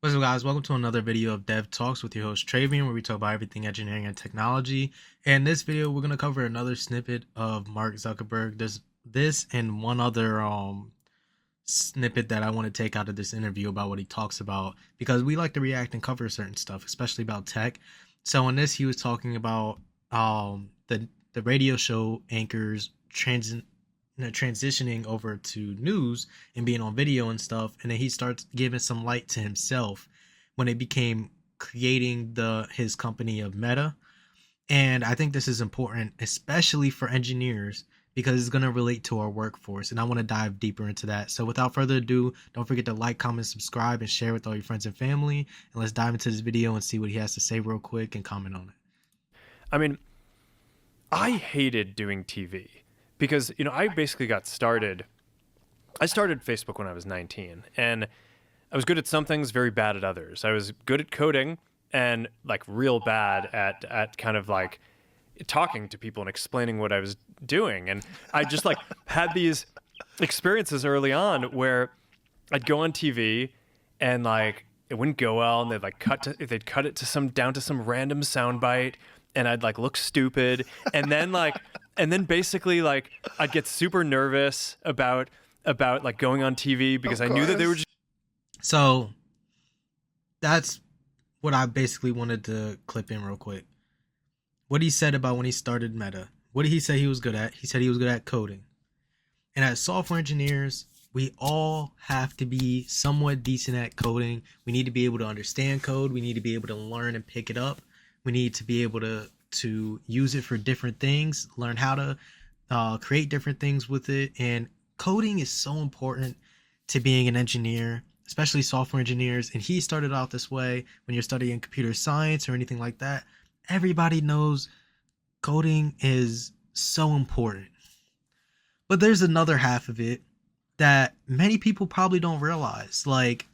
What's up, guys? Welcome to another video of Dev Talks with your host Travian, where we talk about everything engineering and technology. And in this video, we're gonna cover another snippet of Mark Zuckerberg. There's this and one other snippet that I want to take out of this interview about what he talks about, because we like to react and cover certain stuff, especially about tech. So in this, he was talking about the radio show anchors transitioning over to news and being on video and stuff, and then he starts giving some light to himself when it became creating the his company of Meta. And I think this is important, especially for engineers, because it's going to relate to our workforce, and I want to dive deeper into that. So without further ado, don't forget to like, comment, subscribe, and share with all your friends and family, and let's dive into this video and see what he has to say real quick and comment on it. I mean, I hated doing TV because, I basically I started Facebook when I was 19, and I was good at some things, very bad at others. I was good at coding and like real bad at kind of like talking to people and explaining what I was doing. And I just like had these experiences early on where I'd go on TV and like it wouldn't go well, and they'd cut it to down to some random soundbite, and I'd like look stupid, and then basically like I'd get super nervous about like going on TV because I knew that they were just. So that's what I basically wanted to clip in real quick. What he said about when he started Meta. What did he say he was good at? He said he was good at coding. And as software engineers, we all have to be somewhat decent at coding. We need to be able to understand code. We need to be able to learn and pick it up. We need to be able to use it for different things, learn how to create different things with it. And coding is so important to being an engineer, especially software engineers. And he started out this way. When you're studying computer science or anything like that, everybody knows coding is so important. But there's another half of it that many people probably don't realize. Like,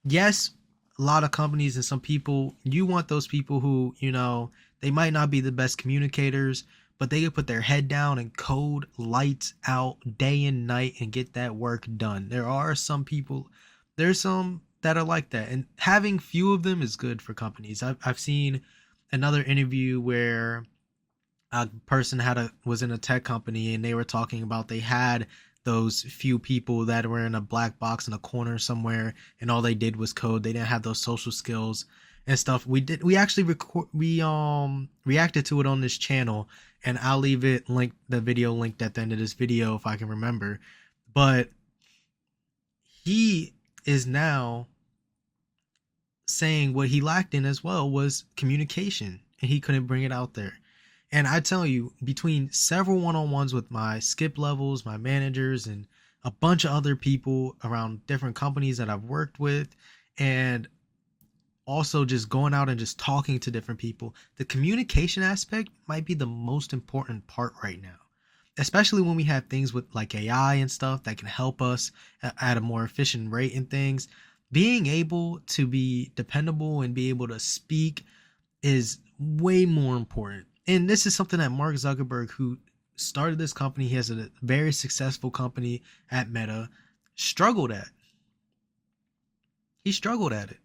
yes, a lot of companies and some people, you want those people who, they might not be the best communicators, but they can put their head down and code lights out day and night and get that work done. There's some that are like that, and having few of them is good for companies. I've seen another interview where a person was in a tech company, and they were talking about they had those few people that were in a black box in a corner somewhere, and all they did was code. They didn't have those social skills and stuff. We actually reacted to it on this channel, and I'll leave the video linked at the end of this video if I can remember. But he is now saying what he lacked in as well was communication, and he couldn't bring it out there. And I tell you, between several one-on-ones with my skip levels, my managers, and a bunch of other people around different companies that I've worked with, and also just going out and just talking to different people, the communication aspect might be the most important part right now, especially when we have things with like AI and stuff that can help us at a more efficient rate and things. Being able to be dependable and be able to speak is way more important. And this is something that Mark Zuckerberg, who started this company, he has a very successful company at Meta, struggled at. He struggled at it.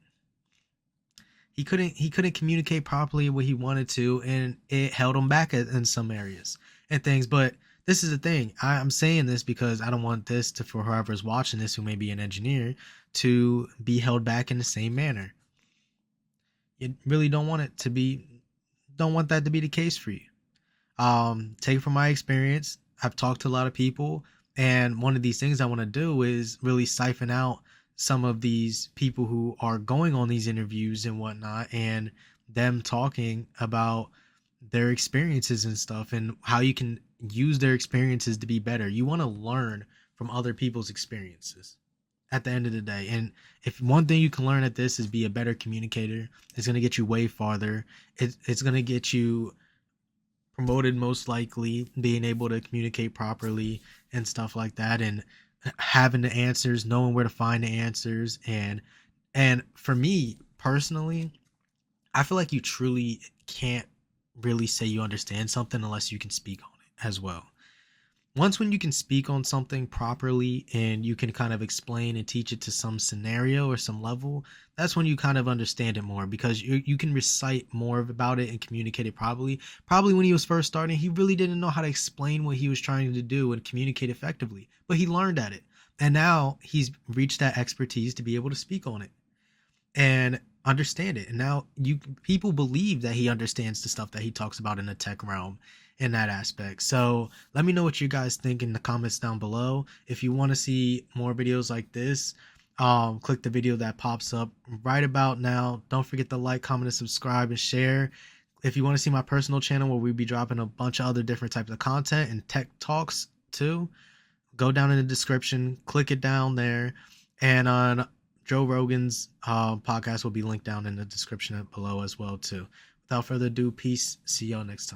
He couldn't communicate properly what he wanted to, and it held him back in some areas and things. But this is the thing. I'm saying this because I don't want this for whoever's watching this who may be an engineer to be held back in the same manner. You really don't want that to be the case for you. Take from my experience, I've talked to a lot of people, and one of these things I want to do is really siphon out some of these people who are going on these interviews and whatnot, and them talking about their experiences and stuff, and how you can use their experiences to be better. You want to learn from other people's experiences at the end of the day. And if one thing you can learn at this is be a better communicator, it's going to get you way farther. It's going to get you promoted, most likely, being able to communicate properly and stuff like that, and having the answers, knowing where to find the answers. And for me personally, I feel like you truly can't really say you understand something unless you can speak on it as well. once when you can speak on something properly and you can kind of explain and teach it to some scenario or some level, that's when you kind of understand it more, because you can recite more about it and communicate it probably when he was first starting, he really didn't know how to explain what he was trying to do and communicate effectively, but he learned at it, and now he's reached that expertise to be able to speak on it and understand it. And now you people believe that he understands the stuff that he talks about in the tech realm in that aspect. So let me know what you guys think in the comments down below. If you want to see more videos like this, click the video that pops up right about now. Don't forget to like, comment, and subscribe and share. If you want to see my personal channel where we'll be dropping a bunch of other different types of content and tech talks too, go down in the description, click it down there, and on Joe Rogan's podcast will be linked down in the description below as well too. Without further ado, peace. See y'all next time.